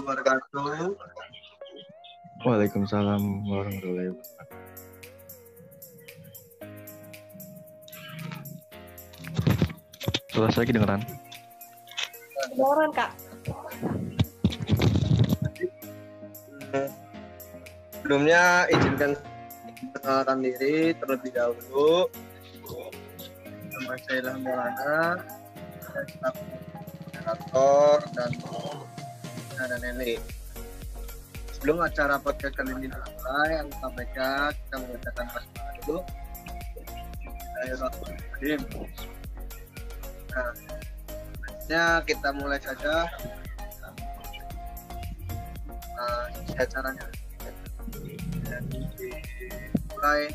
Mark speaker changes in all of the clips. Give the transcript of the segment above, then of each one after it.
Speaker 1: wabarakatuh.
Speaker 2: Waalaikumsalam warahmatullahi wabarakatuh. Suara saya kedengeran?
Speaker 3: Kedengeran, Kak.
Speaker 1: Sebelumnya izinkan perkenalkan diri terlebih dahulu. Nama saya Ilham Maulana, saya staf moderator dan Nenek. Sebelum acara podcast kali ini dimulai, aku sampaikan kita mengucapkan basmalah dulu. Bismillahirrahmanirrahim. Nah, selanjutnya kita mulai saja acaranya. Dan dimulai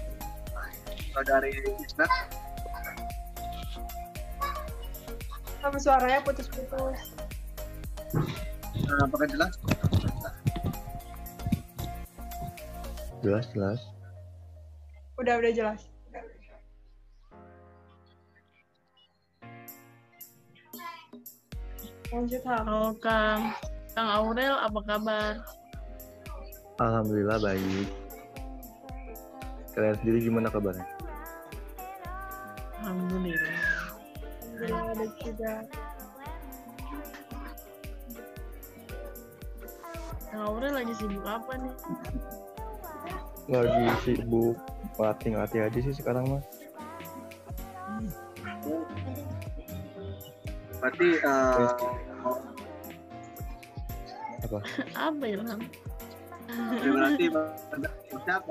Speaker 1: dari Isna.
Speaker 3: Kamu suaranya putus-putus.
Speaker 1: Apakah jelas?
Speaker 2: Jelas.
Speaker 3: Udah jelas. Lanjut, Ham.
Speaker 4: Halo Kang Aurel, apa kabar?
Speaker 2: Alhamdulillah baik. Kalian sendiri gimana kabarnya?
Speaker 4: Alhamdulillah.
Speaker 3: Ada juga.
Speaker 4: Kang Aurel lagi sibuk apa nih?
Speaker 2: Lagi sibuk ngelatih aja sih sekarang mah.
Speaker 1: Berarti
Speaker 2: Apa?
Speaker 4: Apa Ilham?
Speaker 1: berarti sekarang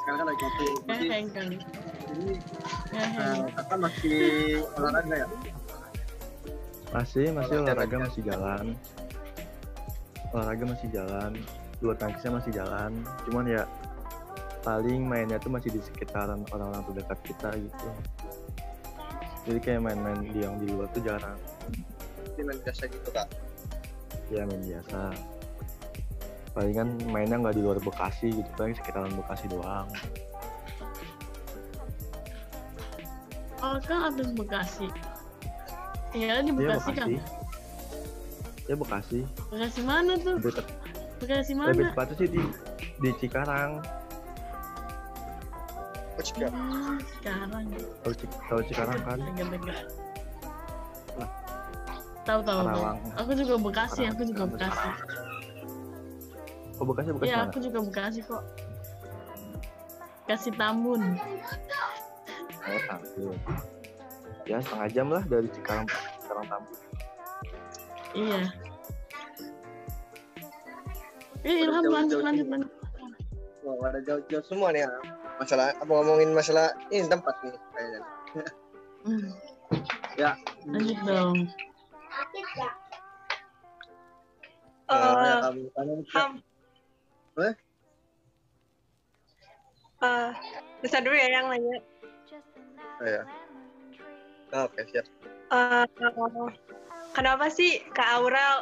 Speaker 1: kan lagi kopi. Berarti
Speaker 4: Kang.
Speaker 1: ini kakak masih olahraga ya?
Speaker 2: Masih olahraga masih jalan. Bulu tangkisnya masih jalan. Cuman ya paling mainnya tuh masih di sekitaran orang-orang terdekat kita gitu. Jadi kayak main-main yang di luar tuh jarang.
Speaker 1: Ini main biasa gitu kak?
Speaker 2: Ya main biasa. Palingan mainnya nggak di luar Bekasi gitu, paling sekitaran Bekasi doang.
Speaker 4: Oh Kang abis Bekasi. Tinggalnya di Bekasi Kang?
Speaker 2: Ya Bekasi.
Speaker 4: Bekasi mana tuh?
Speaker 2: Dekat.
Speaker 4: Bekasi
Speaker 2: Lebih
Speaker 4: mana?
Speaker 2: tepatnya sih di Cikarang.
Speaker 4: Sekarang.
Speaker 2: Tahu Cikarang kan?
Speaker 4: Dekat. Tahu.
Speaker 2: Karawang.
Speaker 4: Aku juga Bekasi.
Speaker 2: Oh Bekasi
Speaker 4: Iya,
Speaker 2: mana?
Speaker 4: aku juga Bekasi kok. Bekasi Tambun.
Speaker 2: Oh Tambun. Ya setengah jam lah dari Cikarang Tambun.
Speaker 4: Iya. Ilham lanjut.
Speaker 1: Wah, ada jauh-jauh semua nih ya. Masalah apa ngomongin masalah ini tempat nih kayaknya. Ya.
Speaker 4: Lanjut dong.
Speaker 3: Ham. Bisa dulu ya yang nanya.
Speaker 1: Ya. Oke, siap.
Speaker 3: Kenapa sih Kak Aurel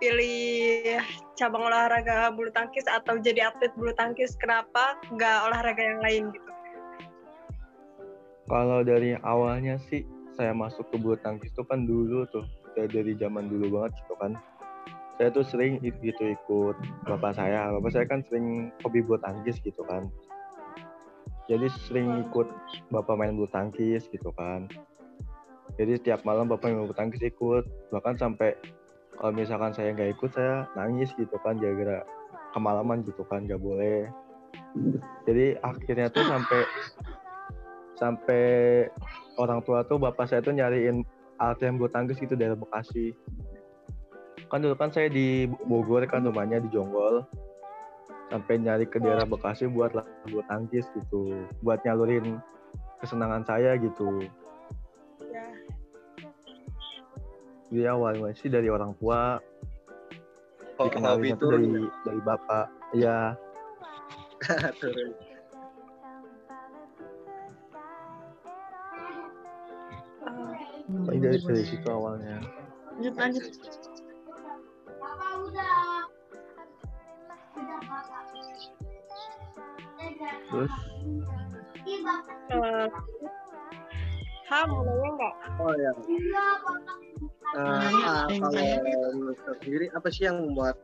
Speaker 3: pilih cabang olahraga bulu tangkis atau jadi atlet bulu tangkis? Kenapa nggak olahraga yang lain gitu?
Speaker 2: Kalau dari awalnya sih saya masuk ke bulu tangkis tuh kan dulu tuh dari zaman dulu banget gitu kan. Saya tuh sering ikut bapak saya kan sering hobi bulu tangkis gitu kan. Jadi sering ikut bapak main bulu tangkis gitu kan. Jadi setiap malam bapak main bulu tangkis ikut, bahkan sampai kalau misalkan saya nggak ikut saya nangis gitu kan gara-gara kemalaman gitu kan, nggak boleh. Jadi akhirnya tuh sampai orang tua tuh bapak saya tuh nyariin ATM bulu tangkis gitu dari Bekasi. Kan dulu kan saya di Bogor kan rumahnya di Jonggol, sampai nyari ke daerah Bekasi buat bulu tangkis gitu, buat nyalurin kesenangan saya gitu.
Speaker 3: Ya.
Speaker 2: Jadi awalnya sih dari orang tua, dikenalin itu dari bapak, ya. Paling dari situ awalnya.
Speaker 4: Lanjut.
Speaker 2: Terus?
Speaker 3: Mau nanya nggak?
Speaker 1: Oh ya. Kalau menurut sendiri apa sih yang membuat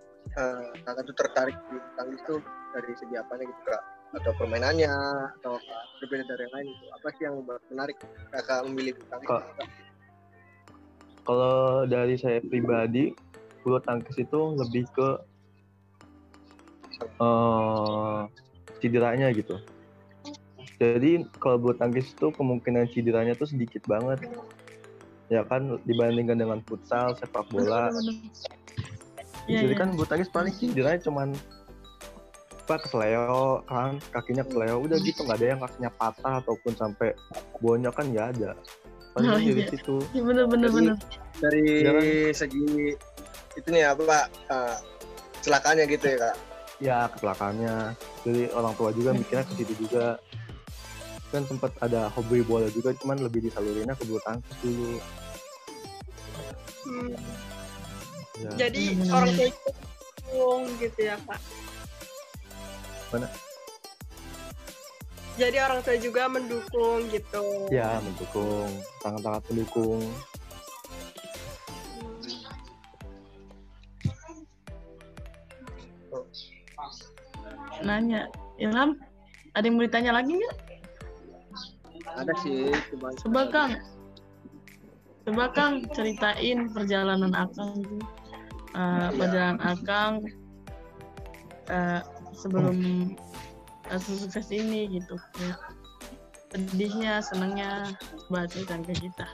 Speaker 1: kakak tuh tertarik di bulu tangkis tuh dari segi apanya gitu kak? Atau permainannya atau apa berbeda dari yang lain gitu? Apa sih yang membuat menarik kakak memilih bulu tangkis?
Speaker 2: Kak, kalau dari saya pribadi, bulu tangkis itu lebih ke cederanya gitu. Jadi kalau bulu tangkis itu kemungkinan cederanya tuh sedikit banget, ya kan, dibandingkan dengan futsal, sepak bola. Jadi kan bulu tangkis paling cederanya cuman kesleo kan, kakinya kesleo, udah gitu, nggak ada yang kakinya patah ataupun sampai bonyok kan, nggak ada. Paling dari situ.
Speaker 4: Bener.
Speaker 1: Dari
Speaker 2: Ya kan?
Speaker 1: segi itu nih apa Pak, celakanya gitu ya kak?
Speaker 2: Ya, kecelakaannya. Jadi orang tua juga mikirnya ke situ juga. Kan sempat ada hobi bola juga, cuman lebih disalurinnya ke bulu tangkis dulu. Ya.
Speaker 3: Jadi orang tua itu mendukung gitu ya Pak?
Speaker 2: Mana?
Speaker 3: Jadi orang tua juga mendukung gitu.
Speaker 2: Ya, mendukung, sangat-sangat mendukung.
Speaker 4: Nanya, Ilham, ada yang mau ditanya lagi nggak?
Speaker 1: Ada sih,
Speaker 4: Coba Kang ceritain perjalanan Akang, perjalanan Akang sebelum sukses ini gitu. Sedihnya, senangnya, coba ceritain ke kita.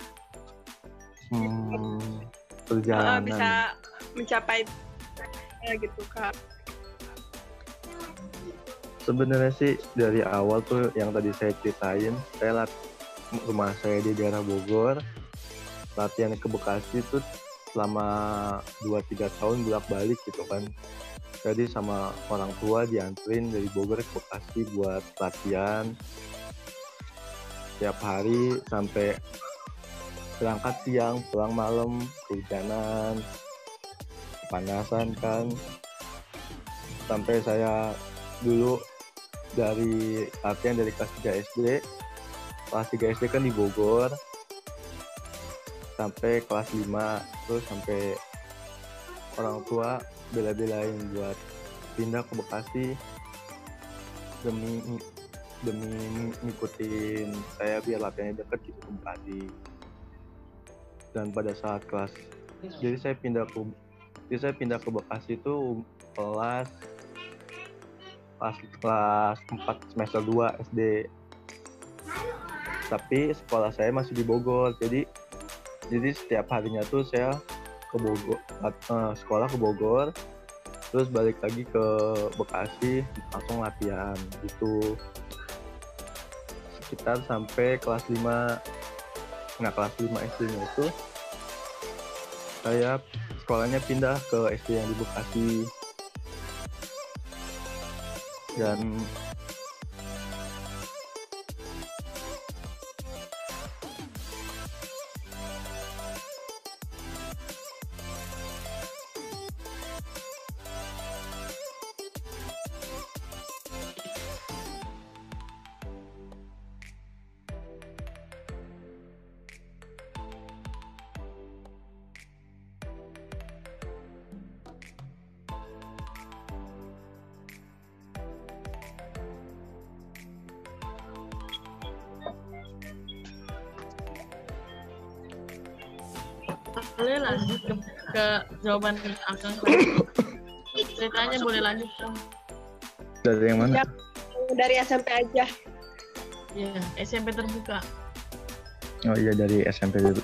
Speaker 2: Perjalanan.
Speaker 3: Bisa mencapai gitu Kak.
Speaker 2: Sebenarnya sih dari awal tuh yang tadi saya ceritain, saya rumah saya di daerah Bogor, latihan ke Bekasi tuh selama 2-3 tahun bolak-balik gitu kan. Jadi sama orang tua dianterin dari Bogor ke Bekasi buat latihan tiap hari, sampai berangkat siang, pulang malam, kehujanan, kepanasan kan. Sampai saya dulu dari latihan dari kelas 3 SD. Kelas 3 SD kan di Bogor. Sampai kelas 5, terus sampai orang tua bela-belain buat pindah ke Bekasi demi ngikutin saya biar latihannya deket gitu ke Bekasi. Dan pada saat jadi saya pindah ke Bekasi itu kelas 4 semester 2 SD. Tapi sekolah saya masih di Bogor. Jadi setiap harinya tuh saya ke Bogor, sekolah ke Bogor, terus balik lagi ke Bekasi langsung latihan gitu. Sekitar sampai kelas 5. Nah, kelas 5 SD-nya itu saya sekolahnya pindah ke SD yang di Bekasi. Dan
Speaker 4: boleh lanjut ke jawaban Akang. Ceritanya boleh lanjut Kang.
Speaker 2: dari yang mana?
Speaker 3: Dari SMP aja.
Speaker 4: Ya, SMP terbuka.
Speaker 2: Oh iya, dari SMP terbuka.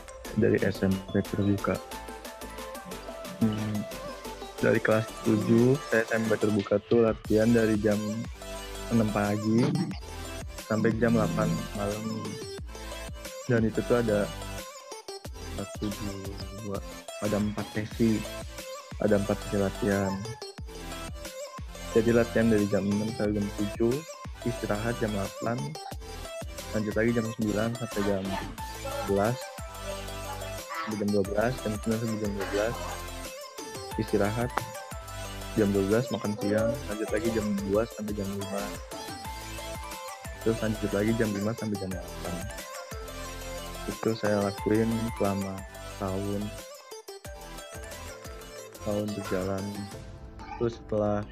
Speaker 2: Dari kelas 7 saya SMP terbuka tuh latihan dari jam 6 pagi sampai jam 8 malam. Dan itu tuh ada 4 sesi latihan. Jadi latihan dari jam 6 sampai jam 7, istirahat jam 8, lanjut lagi jam 9 sampai jam 11, sampai jam 12, jam 9 sampai jam 12, istirahat jam 12, makan siang, lanjut lagi jam 2 sampai jam 5, terus lanjut lagi jam 5 sampai jam 8. Itu saya lakuin selama tahun berjalan. Terus setelah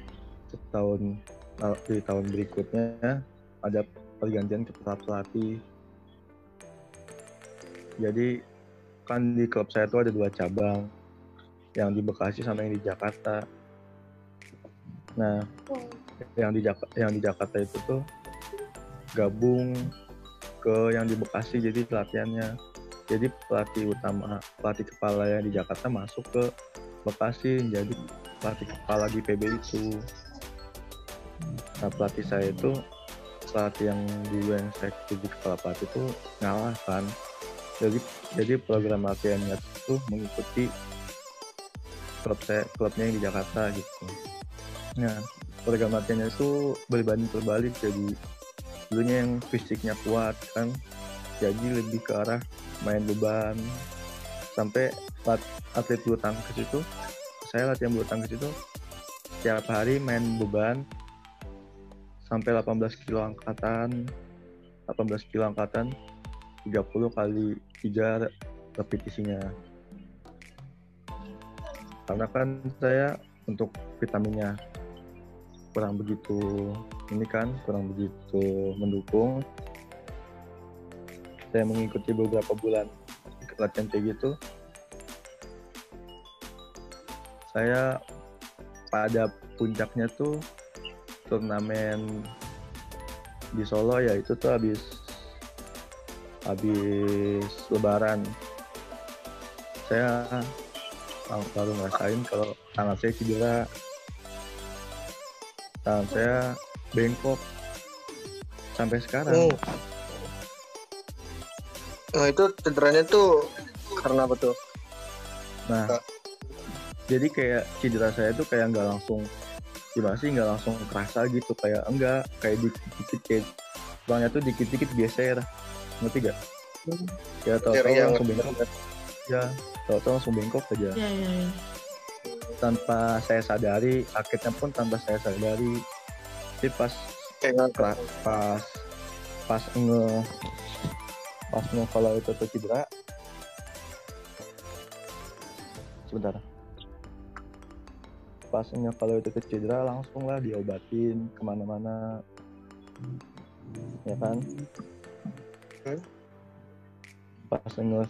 Speaker 2: di tahun berikutnya ada pergantian kepala pelatih. Jadi kan di klub saya tuh ada 2 cabang, yang di Bekasi sama yang di Jakarta. Nah, yang di Jakarta itu tuh gabung ke yang di Bekasi, jadi pelatihannya. Jadi pelatih kepala yang di Jakarta masuk ke Bekasi, jadi pelatih kepala di PB itu. Nah, pelatih saya itu, pelatih yang dulu yang saya jadi kepala pelatih itu ngalah kan. Jadi program latihannya itu mengikuti klubnya yang di Jakarta gitu. Nah, program latihannya itu berbanding terbalik, jadi dulunya yang fisiknya kuat kan, jadi lebih ke arah main beban. Sampai atlet bulu tangkis itu, saya latihan bulu tangkis itu tiap hari main beban sampai 18 kilo angkatan 30 kali 3 repetisinya. Karena kan saya untuk vitaminnya kurang begitu mendukung, saya mengikuti beberapa bulan latihan kayak gitu. Saya pada puncaknya tuh turnamen di Solo, ya itu tuh habis Lebaran. Saya baru ngerasain kalau tangan saya cedera, tangan saya bengkok sampai sekarang.
Speaker 1: Nah, itu cederanya tuh karena apa tuh?
Speaker 2: Nah, jadi kayak cedera saya tuh kayak nggak langsung kerasa gitu, kayak dikit-dikit, kayak tulangnya tuh dikit-dikit geser, ngerti gak? Ya tahu-tahu langsung bengkok. Ya, tahu-tahu langsung bengkok aja.
Speaker 4: Iya.
Speaker 2: Tanpa saya sadari, akhirnya pun tanpa saya sadari. Jadi pas kalau itu tuh cedera, sebentar. Pasnya kalau itu cedera langsung lah diobatin kemana-mana, ya kan? Pasnya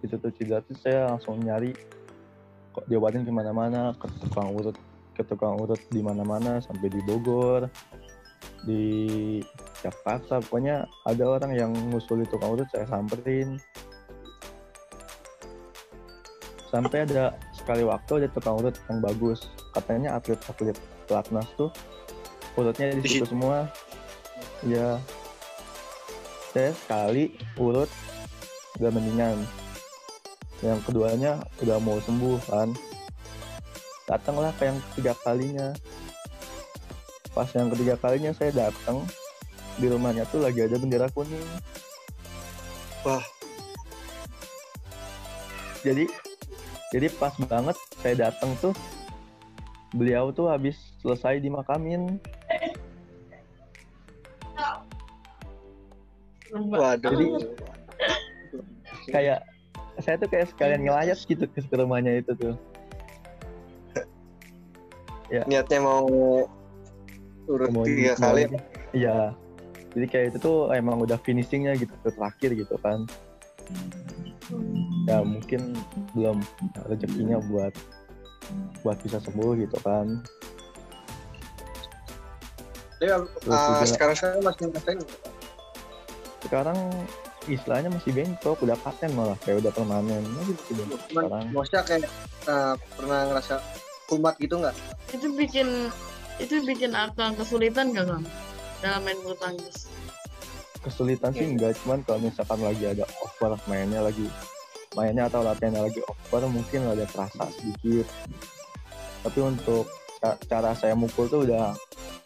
Speaker 2: itu tuh cedera tuh saya langsung nyari kok diobatin kemana-mana, ke tukang urut di mana-mana, sampai di Bogor, di Jakarta, pokoknya ada orang yang ngusuli tukang urut saya samperin. Sampai ada sekali waktu ada tukang urut yang bagus, katanya atlet pelatnas tuh urutnya di situ semua. Ya, saya sekali urut udah mendingan, yang keduanya udah mau sembuh kan, datanglah ke yang ketiga kalinya. Pas yang ketiga kalinya saya datang, di rumahnya tuh lagi ada bendera kuning.
Speaker 1: Wah.
Speaker 2: Jadi pas banget saya datang tuh, beliau tuh habis selesai dimakamin.
Speaker 1: Waduh.
Speaker 2: Jadi kayak saya tuh kayak sekalian ngelayat gitu ke rumahnya itu tuh. Ya.
Speaker 1: Niatnya mau urut 3 kali.
Speaker 2: Iya. Jadi kayak itu tuh emang udah finishingnya gitu, terakhir gitu kan. Ya mungkin belum rezekinya buat bisa sembuh gitu kan.
Speaker 1: Jadi sekarang saya masih ngerasain.
Speaker 2: Sekarang istilahnya masih bengkok, udah paten malah, kayak udah permanen. Masih bengkok sekarang.
Speaker 1: Maksudnya kayak pernah ngerasa kumat gitu nggak?
Speaker 4: Itu bikin Akang kesulitan nggak, Kang, dalam main bulu tangkis?
Speaker 2: Kesulitan sih enggak, cuman kalau misalkan lagi ada over mainnya atau latihannya lagi over, mungkin ada terasa sedikit. Tapi untuk cara saya mukul tuh udah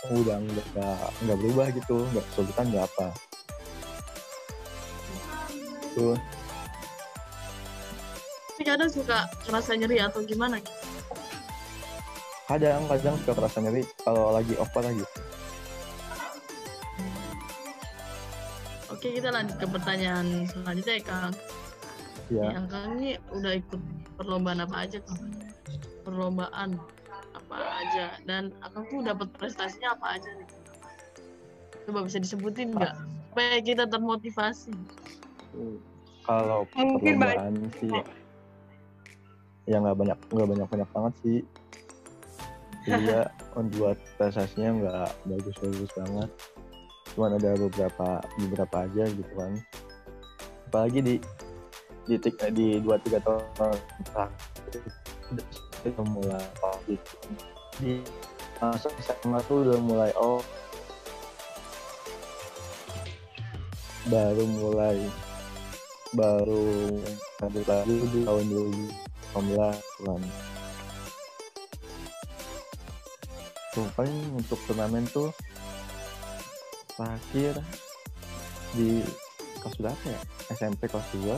Speaker 2: nggak berubah gitu, nggak kesulitan, nggak apa. Tuh.
Speaker 4: Tapi kadang suka kerasa nyeri atau gimana gitu?
Speaker 2: Kadang suka kerasa nyeri kalau lagi over gitu.
Speaker 4: Oke, kita lanjut ke pertanyaan selanjutnya ya, Kang.
Speaker 2: Ya.
Speaker 4: Yang Kang ini udah ikut perlombaan apa aja, Kang? Perlombaan apa aja, dan Akang tuh dapat prestasinya apa aja nih? Coba bisa disebutin nggak? Supaya kita termotivasi.
Speaker 2: Kalau
Speaker 3: Mungkin
Speaker 2: perlombaan sih ya nggak banyak banget sih. Dia buat prestasinya nggak bagus banget. Cuman ada beberapa aja gitu kan. Apalagi di 2-3 tahun terakhir udah mulai gitu. Di masa SMA tuh udah mulai baru lanjut lagi di tahun 2019 kan. Tuh paling untuk turnamen tuh terakhir di kelas berapa ya? SMP kelas 2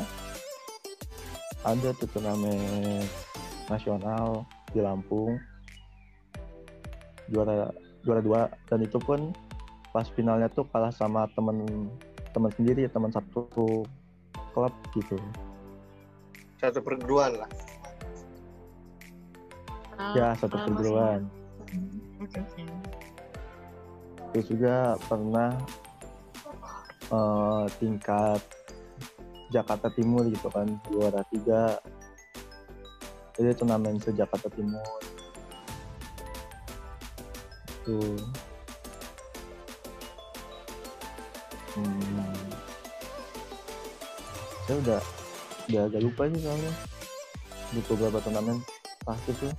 Speaker 2: ada tuh turnamen nasional di Lampung, juara 2, dan itu pun pas finalnya tuh kalah sama teman sendiri, teman satu klub gitu.
Speaker 1: Satu perguruan lah.
Speaker 2: Ya, satu perguruan.
Speaker 4: Oke.
Speaker 2: Terus juga pernah tingkat Jakarta Timur gitu kan, juara 3. Jadi turnamen se-Jakarta Timur. Tuh. Saya udah agak lupa sih soalnya. Di beberapa turnamen terakhir tuh.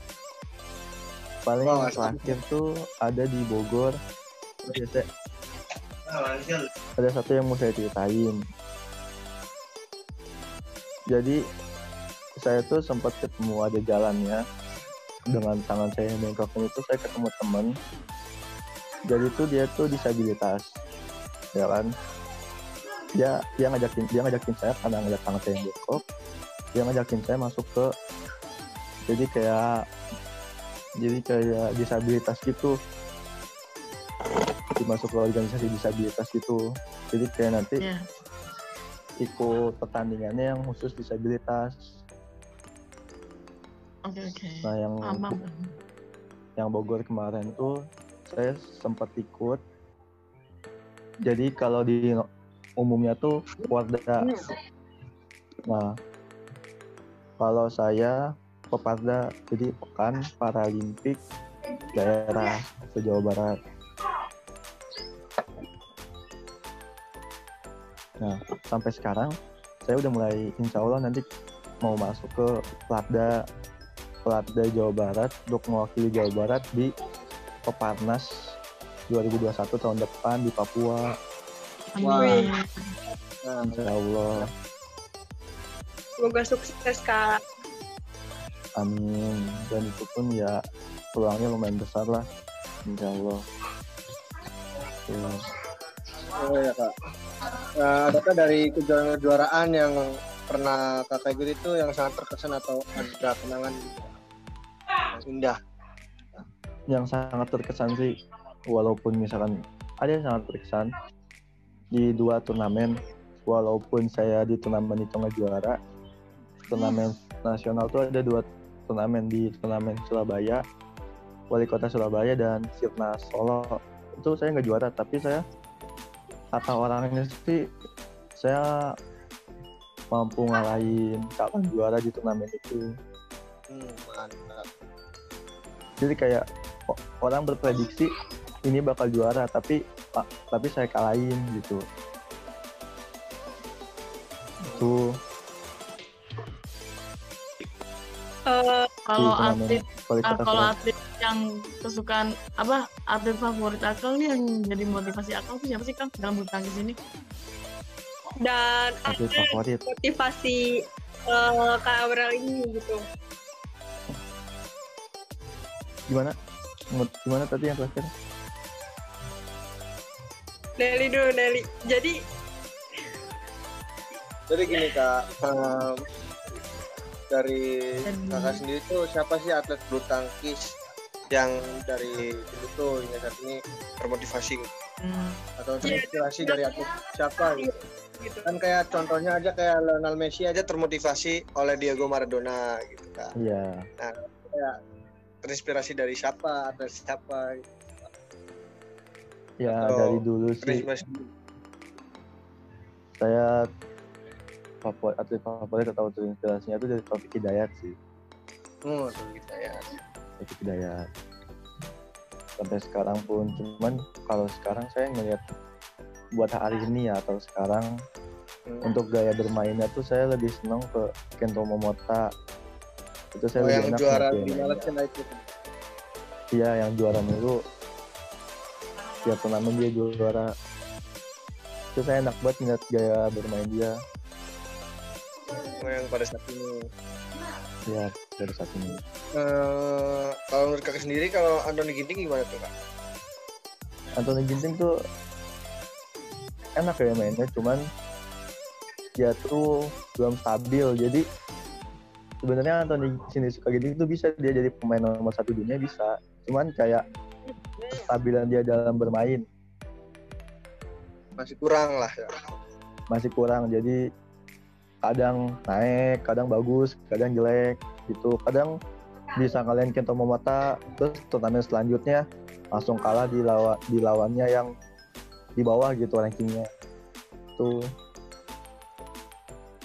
Speaker 2: Paling terakhir tuh ada di Bogor. Ada satu yang mau saya ceritain. Jadi saya tuh sempat ketemu, ada jalannya dengan tangan saya yang bengkoknya itu, saya ketemu teman. Jadi tuh dia tuh disabilitas, ya kan? Dia ngajakin saya karena ngeliat tangan saya yang bengkok. Dia ngajakin saya masuk ke jadi kayak disabilitas gitu. Masuk ke organisasi disabilitas gitu. Jadi kayak nanti ikut pertandingannya yang khusus disabilitas.
Speaker 4: Oke.
Speaker 2: Nah yang Bogor kemarin tuh saya sempat ikut. Jadi kalau di umumnya tuh Warda. Nah kalau saya Peparda, jadi Pekan Paralimpik Daerah se-Jawa Barat. Nah, sampai sekarang saya udah mulai, insya Allah nanti mau masuk ke Platda Jawa Barat untuk mewakili Jawa Barat di Peparnas 2021 tahun depan di Papua.
Speaker 3: Amin.
Speaker 2: Insya Allah.
Speaker 3: Semoga sukses, Kak.
Speaker 2: Amin. Dan itu pun ya peluangnya lumayan besar lah. Insya Allah.
Speaker 1: Oh ya Kak. Adakah dari kejuaraan yang pernah Kakak ikuti itu yang sangat terkesan atau ada kenangan yang indah?
Speaker 2: Yang sangat terkesan sih, walaupun misalkan ada yang sangat terkesan di 2 turnamen, walaupun saya di turnamen itu nggak juara. Turnamen nasional tuh ada 2 turnamen, di turnamen Surabaya, Wali Kota Surabaya, dan Sirnas Solo. Itu saya nggak juara, tapi saya kata orangnya sih saya mampu ngalahin calon juara di turnamen itu.
Speaker 1: Mantap.
Speaker 2: Jadi kayak orang berprediksi ini bakal juara, tapi saya kalahin gitu. Tuh.
Speaker 4: Kalau atlet yang kesukaan atlet favorit Akang nih yang jadi motivasi Akang tuh siapa sih, Kang, dalam bulu tangkis ini?
Speaker 3: Dan
Speaker 2: Atlet favorit.
Speaker 3: Motivasi Kak Aurel ini gitu.
Speaker 2: Gimana tadi yang terakhir?
Speaker 3: Nelly. Jadi
Speaker 1: gini Kak, dari Kakak sendiri tuh siapa sih atlet bulu tangkis yang dari dulu tuh hingga saat ini termotivasi gitu? Atau terinspirasi dari atlet siapa gitu? Kan kayak contohnya aja kayak Lionel Messi aja termotivasi oleh Diego Maradona gitu kan.
Speaker 2: Iya.
Speaker 1: Nah, kayak terinspirasi dari siapa atau siapa?
Speaker 2: Ya
Speaker 1: Atau
Speaker 2: dari dulu sih saya atlet favorit atau terinspirasinya itu dari Taufik Hidayat sih.
Speaker 1: Taufik Hidayat.
Speaker 2: Taufik Hidayat. Sampai sekarang pun, cuman kalau sekarang saya ngelihat buat hari ini ya atau sekarang untuk gaya bermainnya tuh saya lebih senang ke Kento Momota. Itu saya lebih
Speaker 1: yang
Speaker 2: enak
Speaker 1: juara
Speaker 2: di
Speaker 1: Malaysia itu.
Speaker 2: Iya, yang juara mulu. Tiap turnamen dia juara. Itu saya enak banget ngeliat gaya bermain dia.
Speaker 1: Yang pada saat ini.
Speaker 2: Ya, pada saat ini.
Speaker 1: Kalau menurut kakak sendiri, kalau Anthony Ginting gimana tuh kak?
Speaker 2: Anthony Ginting tuh enak ya mainnya, cuman dia tuh belum stabil. Jadi sebenarnya Anthony Sinisuka Ginting itu bisa dia jadi pemain nomor 1 dunia bisa. Cuman kayak kestabilan dia dalam bermain
Speaker 1: masih kurang lah ya.
Speaker 2: Masih kurang. Jadi kadang naik, kadang bagus, kadang jelek gitu. Kadang bisa ngalahin Kento Momota, terus turnamen selanjutnya langsung kalah di lawannya yang di bawah gitu rankingnya. Tuh.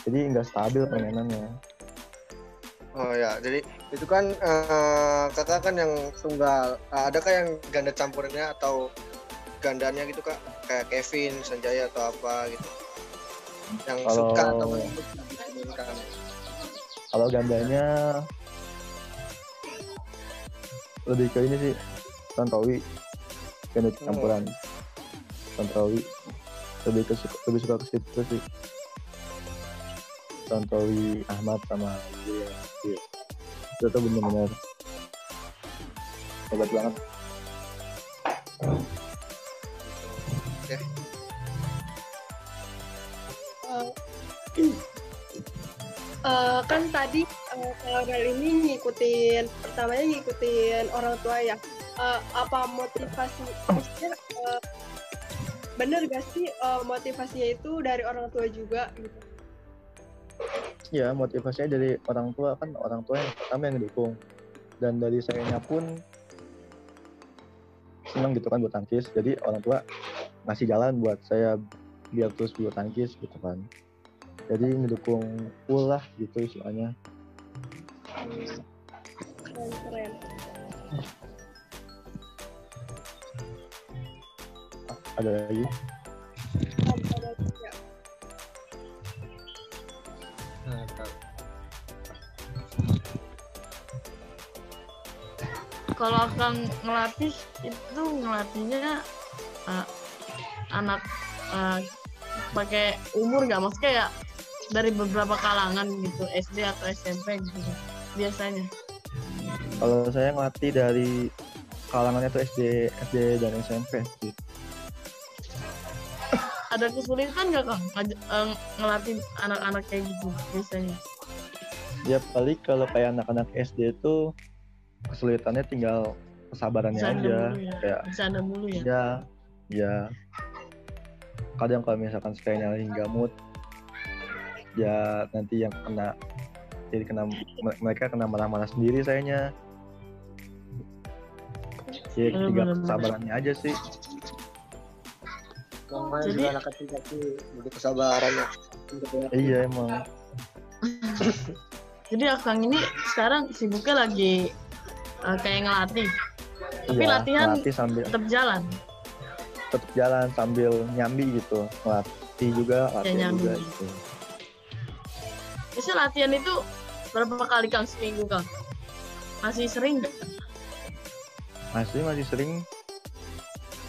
Speaker 2: Jadi nggak stabil permainannya.
Speaker 1: Oh ya, jadi itu kan kakak kan yang tunggal. Adakah yang ganda campurannya atau gandanya gitu kak? Kayak Kevin, Sanjaya atau apa gitu? Yang suka atau menginginkan?
Speaker 2: Kalau gandanya lebih ke ini sih, Tantowi, ganda campuran. Tantowi lebih suka ke situ sih. Tantowi Ahmad sama dia. Itu tuh benar-benar hebat banget.
Speaker 1: Oke.
Speaker 3: Kan tadi kalau ini pertamanya ngikutin orang tua ya. Apa motivasi? Maksudnya bener gak sih motivasinya itu dari orang tua juga gitu?
Speaker 2: Ya, motivasinya dari orang tua, kan orang tua yang pertama yang dukung. Dan dari sayanya pun senang gitu kan buat tangkis. Jadi orang tua ngasih jalan buat saya biar terus bulu tangkis gitu kan. Jadi ngedukung full lah gitu istilahnya.
Speaker 3: Keren.
Speaker 2: Ada lagi?
Speaker 4: Kalau akan ngelatih itu ngelatihnya anak pakai umur nggak, maksudnya ya dari beberapa kalangan gitu, SD atau SMP gitu biasanya.
Speaker 2: Kalau saya ngelatih dari kalangannya tuh SD dan SMP sih.
Speaker 4: Ada kesulitan nggak Kang ngelatih anak-anak kayak gitu biasanya?
Speaker 2: Ya paling kalau kayak anak-anak SD itu kesulitannya tinggal kesabarannya aja. Kayak
Speaker 4: bercanda mulu ya.
Speaker 2: Ya. Kadang kalau misalkan sekalinya lagi gamut, ya nanti yang mereka kena marah-marah sendiri sayanya. Ya tinggal kesabarannya aja sih.
Speaker 1: Jadi juga anak kecil tapi butuh kesabaran ya.
Speaker 2: Iya emang.
Speaker 4: Jadi Akang ini sekarang sibuknya lagi kayak ngelatih, tapi
Speaker 2: iya,
Speaker 4: latihan
Speaker 2: sambil
Speaker 4: tetap jalan
Speaker 2: sambil nyambi gitu, ngelatih juga latihan
Speaker 4: ya,
Speaker 2: juga gitu.
Speaker 4: Biasanya latihan itu berapa kali Kang seminggu Kang? Masih sering nggak?
Speaker 2: Masih sering.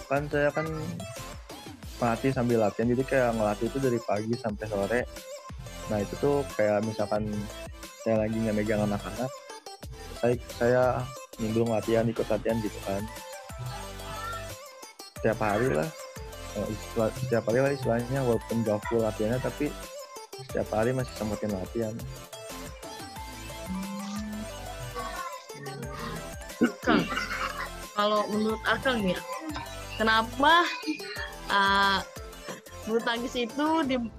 Speaker 2: Kan saya kan melatih sambil latihan, jadi kayak ngelatih itu dari pagi sampai sore. Nah itu tuh kayak misalkan saya lagi ngemegang anak-anak, saya nimbrung latihan, ikut latihan gitu kan. Setiap hari lah istilahnya, walaupun gak full latihannya tapi setiap hari masih sempetin latihan.
Speaker 4: Kang, kalau menurut Akang ya, kenapa bulu tangkis itu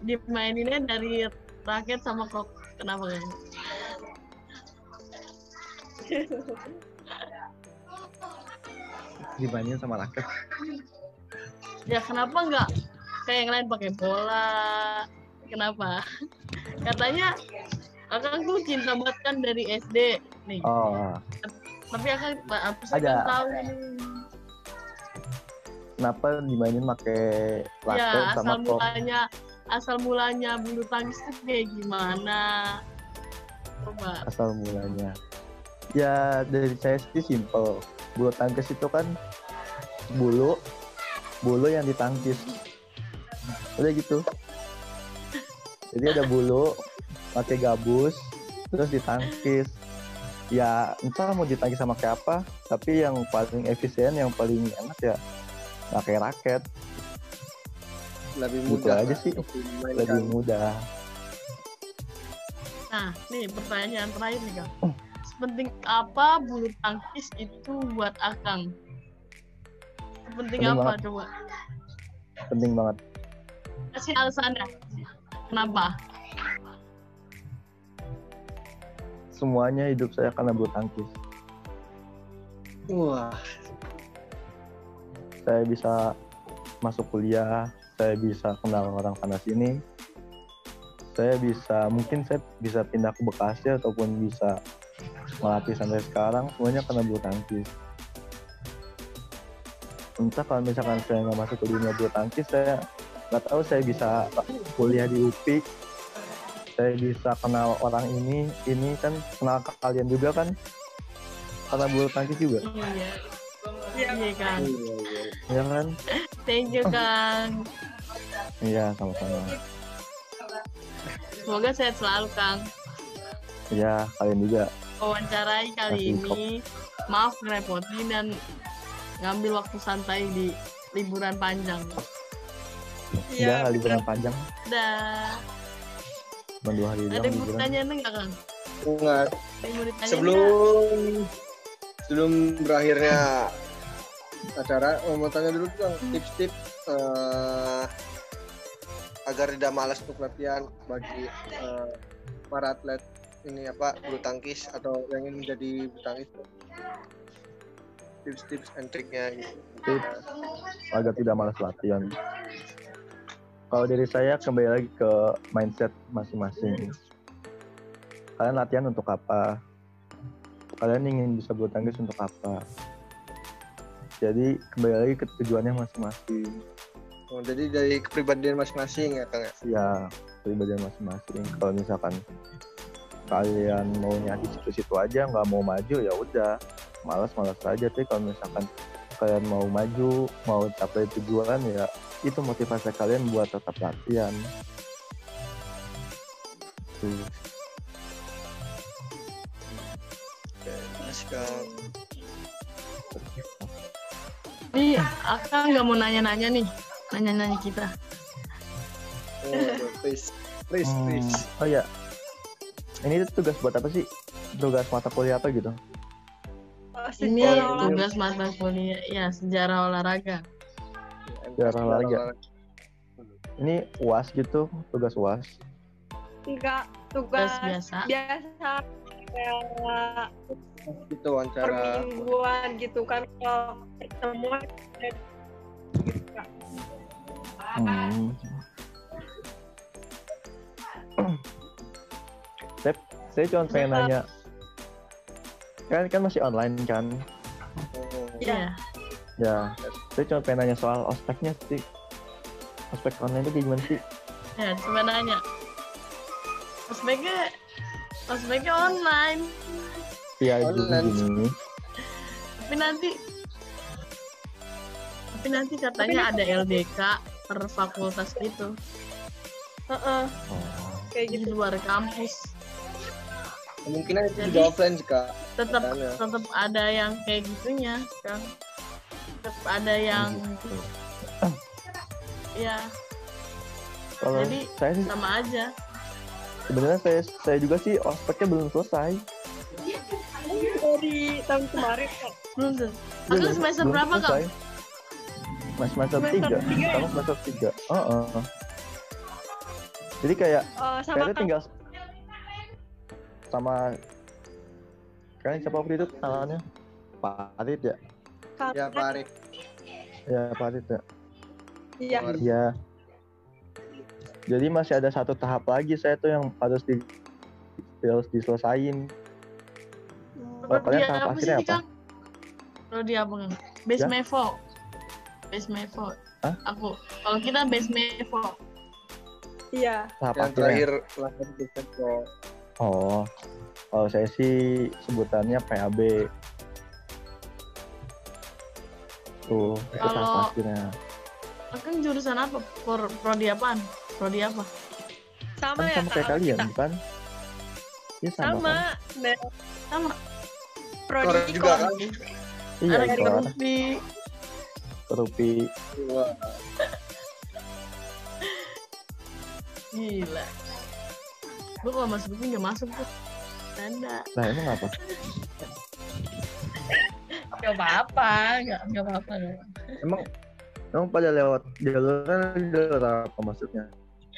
Speaker 4: dimaininnya dari raket sama kok? Kenapa kan?
Speaker 2: dimainin sama raket.
Speaker 4: Ya kenapa nggak kayak yang lain pakai bola? Kenapa? Katanya Akang tuh cinta banget kan dari SD nih.
Speaker 2: Oh,
Speaker 4: Tapi Akang saya
Speaker 2: Ada.
Speaker 4: kan tahu nih.
Speaker 2: kenapa dimainin pakai raket
Speaker 4: Ya
Speaker 2: sama kok?
Speaker 4: asal mulanya bulu tangkis itu kayak gimana? Coba.
Speaker 2: Asal mulanya. Ya dari saya sih simple. Bulu tangkis itu kan bulu yang ditangkis. Udah gitu. Jadi ada bulu pakai gabus terus ditangkis. Ya entah mau ditangkis sama kayak apa, tapi yang paling efisien, yang paling enak ya pakai raket.
Speaker 1: Lebih
Speaker 2: Gitu
Speaker 1: mudah
Speaker 2: aja
Speaker 1: lah
Speaker 2: sih.
Speaker 1: untuk dimainkan.
Speaker 2: Lebih mudah.
Speaker 4: Nah, nih pertanyaan terakhir nih Kang. Sepenting apa bulu tangkis itu buat Akang? Sepenting
Speaker 2: Penting
Speaker 4: apa
Speaker 2: banget.
Speaker 4: coba?
Speaker 2: Penting banget.
Speaker 4: Kasih alasannya. Kenapa?
Speaker 2: Semuanya hidup saya karena bulu tangkis.
Speaker 1: Wah,
Speaker 2: Saya bisa masuk kuliah, saya bisa kenal orang sana sini, mungkin saya bisa pindah ke Bekasi ataupun bisa melatih sampai sekarang, semuanya karena bulu tangkis. Entah kalau misalkan saya nggak masuk ke dunia bulu tangkis, saya nggak tahu saya bisa kuliah di UPI, saya bisa kenal orang ini kan kenal kalian juga kan, karena bulu tangkis juga,
Speaker 4: Iya. Iya Kang.
Speaker 2: ya kan?
Speaker 4: Thank you Kang.
Speaker 2: Iya, sama-sama.
Speaker 4: Semoga sehat selalu Kang.
Speaker 2: Iya, kalian juga.
Speaker 4: Wawancarai kali ini. Maaf ngerepotin dan ngambil waktu santai di liburan panjang.
Speaker 2: Iya, liburan panjang,
Speaker 4: Dah.
Speaker 2: cuma 2 hari
Speaker 4: Ada
Speaker 2: doang
Speaker 4: yang mau
Speaker 2: liburan.
Speaker 4: ditanya enggak Kang?
Speaker 1: enggak.
Speaker 4: Ada yang mau ditanya
Speaker 1: Sebelum berakhirnya acara, mau tanya dulu tuh Bang, tips-tips agar tidak malas untuk latihan bagi para atlet ini bulu tangkis atau yang ingin menjadi bulu tangkis. Tips-tips and triknya gitu.
Speaker 2: Tips agar tidak malas latihan. Kalau dari saya kembali lagi ke mindset masing-masing. Kalian latihan untuk apa? Kalian ingin bisa bulu tangkis untuk apa? Jadi kembali lagi ke tujuannya masing-masing.
Speaker 1: Oh, jadi dari kepribadian masing-masing ya Kang ya.
Speaker 2: Ya, kepribadian masing-masing. Kalau misalkan kalian maunya di situ-situ aja, nggak mau maju ya udah, malas-malas aja. Tapi kalau misalkan kalian mau maju, mau capai tujuan ya itu motivasi kalian buat tetap latihan. Tuh.
Speaker 1: Mas Kang.
Speaker 4: Nih, Akang nggak mau nanya-nanya nih. Nanya-nanya kita.
Speaker 1: Oh, please.
Speaker 2: Oh ya, ini tugas buat apa sih? Tugas mata kuliah apa gitu?
Speaker 4: Ini
Speaker 3: Sejarah olahraga.
Speaker 4: tugas mata kuliah. Ya, sejarah olahraga.
Speaker 2: Sejarah olahraga. Ini UAS gitu, tugas UAS.
Speaker 3: Enggak, tugas
Speaker 4: biasa.
Speaker 3: biasa kayak
Speaker 1: Itu wawancara.
Speaker 3: permingguan gitu kan, kalau pertemuan gitu Kak.
Speaker 2: Saya cuma pengen nanya, kan masih online kan?
Speaker 4: Iya.
Speaker 2: Ya, saya cuma pengen nanya soal ospeknya sih. Ospek online itu kayak gimana sih?
Speaker 4: Ya, coba nanya. Ospeknya online.
Speaker 2: Iya,
Speaker 1: Online.
Speaker 2: gini.
Speaker 4: Tapi nanti katanya ada LDK per fakultas gitu.
Speaker 3: Heeh,
Speaker 2: Oh.
Speaker 3: kayak
Speaker 4: Di
Speaker 3: gitu.
Speaker 4: luar kampus.
Speaker 1: Kemungkinan itu
Speaker 4: Jadi-
Speaker 1: juga offline sih Kak.
Speaker 4: Tetap
Speaker 1: Katanya.
Speaker 4: ada yang kayak gitunya, Kang. Tetap ada yang ya
Speaker 2: Kalau
Speaker 4: Jadi,
Speaker 2: saya sih
Speaker 4: sama aja.
Speaker 2: sebenarnya saya juga sih ospeknya belum selesai.
Speaker 3: Dari tahun kemarin Kak.
Speaker 4: Belum tuh. Akang semester
Speaker 2: Belum
Speaker 4: berapa, Kang?
Speaker 2: selesai. Mas semester
Speaker 3: Semester
Speaker 2: 3.
Speaker 3: tiga ya?
Speaker 2: Kamu semester 3. Jadi kayak
Speaker 3: Sama
Speaker 2: kayaknya
Speaker 3: Kak.
Speaker 2: tinggal sama kayaknya siapa waktu itu tangannya Farid ya.
Speaker 1: Ya Pak Arif.
Speaker 2: Ya Pak Arif ya.
Speaker 3: Iya.
Speaker 2: Iya. Jadi masih ada satu tahap lagi saya tuh yang harus diselesain. Kalau kalian
Speaker 4: Dia
Speaker 2: tahap
Speaker 4: apa
Speaker 2: akhirnya
Speaker 4: sih,
Speaker 2: apa?
Speaker 4: Kang? Kalau dia apa, Kang? Base
Speaker 2: Ya?
Speaker 4: Mevo. Base Mevo.
Speaker 2: Hah?
Speaker 4: Aku. Kalau kita Base Mevo.
Speaker 3: Iya.
Speaker 2: Tahap
Speaker 1: Yang
Speaker 2: akhirnya.
Speaker 1: terakhir lakukan Desember.
Speaker 2: Oh. Kalau saya sih sebutannya PAB. Tuh, itu tahap
Speaker 4: Kalau-
Speaker 2: akhirnya.
Speaker 4: Kang jurusan apa? Prodi apaan? Prodi apa?
Speaker 3: Sama
Speaker 2: Kan
Speaker 3: ya
Speaker 2: sama kayak
Speaker 3: Kak,
Speaker 2: kalian,
Speaker 3: kita.
Speaker 2: bukan? Iya sama.
Speaker 3: Sama.
Speaker 2: Kan?
Speaker 3: Nah,
Speaker 4: Sama.
Speaker 3: prodi
Speaker 1: Orang juga
Speaker 3: ikon.
Speaker 1: kan.
Speaker 2: Iya,
Speaker 4: Anak
Speaker 2: ikon.
Speaker 4: Rupi.
Speaker 2: Rupi.
Speaker 1: Wah,
Speaker 4: Gila. Gue kalau masuk Rupi nggak masuk tuh. Tanda.
Speaker 2: Nah, emang apa?
Speaker 4: Gak apa-apa. Gak apa-apa.
Speaker 2: Emang pada lewat jalur apa maksudnya?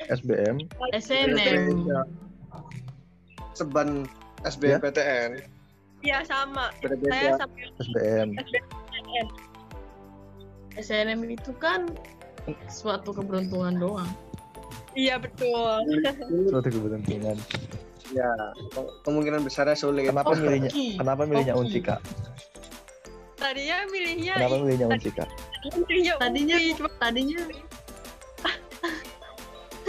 Speaker 2: SBM?
Speaker 4: SNM.
Speaker 1: Seban SBMPTN.
Speaker 3: Iya sama. Saya
Speaker 1: Beda-beda.
Speaker 3: sama
Speaker 2: SBM.
Speaker 4: SNM itu kan suatu keberuntungan doang.
Speaker 3: Iya betul.
Speaker 2: Suatu keberuntungan.
Speaker 1: Ya, kemungkinan besarnya sulit.
Speaker 2: Kenapa milihnya?
Speaker 4: Hoki.
Speaker 2: Kenapa milihnya
Speaker 4: Hoki.
Speaker 2: Unsika?
Speaker 3: Tadinya milihnya
Speaker 2: Kenapa milihnya Unsika?
Speaker 4: Tadinya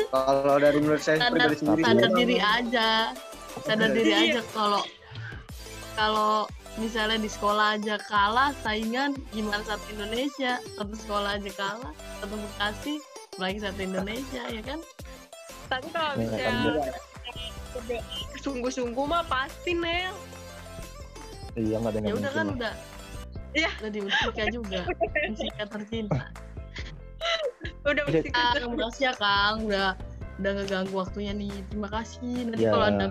Speaker 1: Kalau dari menurut saya
Speaker 4: sadar,
Speaker 1: pribadi sendiri,
Speaker 4: sadar
Speaker 1: memang-
Speaker 4: diri aja. Sadar diri
Speaker 3: Iya.
Speaker 4: aja kalau misalnya di sekolah aja kalah saingan, gimana satu Indonesia, satu sekolah aja kalah, satu Bekasi lagi satu Indonesia, ya kan?
Speaker 3: Tapi kalau
Speaker 2: Ya,
Speaker 3: misalnya sungguh-sungguh mah pasti Nel.
Speaker 2: Iya, nggak ada
Speaker 4: Ya
Speaker 2: yang
Speaker 4: udah
Speaker 2: mungkin
Speaker 4: kan
Speaker 2: lah.
Speaker 4: udah di Unsika juga, Unsika tercinta.
Speaker 3: Udah
Speaker 2: Oke.
Speaker 3: mesti
Speaker 4: Kang, makasih ya Kang, udah ngeganggu waktunya nih. Terima kasih. Nanti
Speaker 2: Ya.
Speaker 4: kalau ada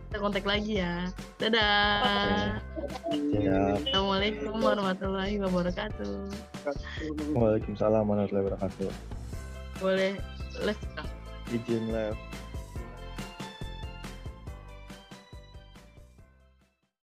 Speaker 4: kita kontak lagi ya. Dadah.
Speaker 2: Ya.
Speaker 4: Assalamualaikum warahmatullahi wabarakatuh.
Speaker 2: Waalaikumsalam warahmatullahi wabarakatuh.
Speaker 4: Boleh les Kang.
Speaker 2: Izin live.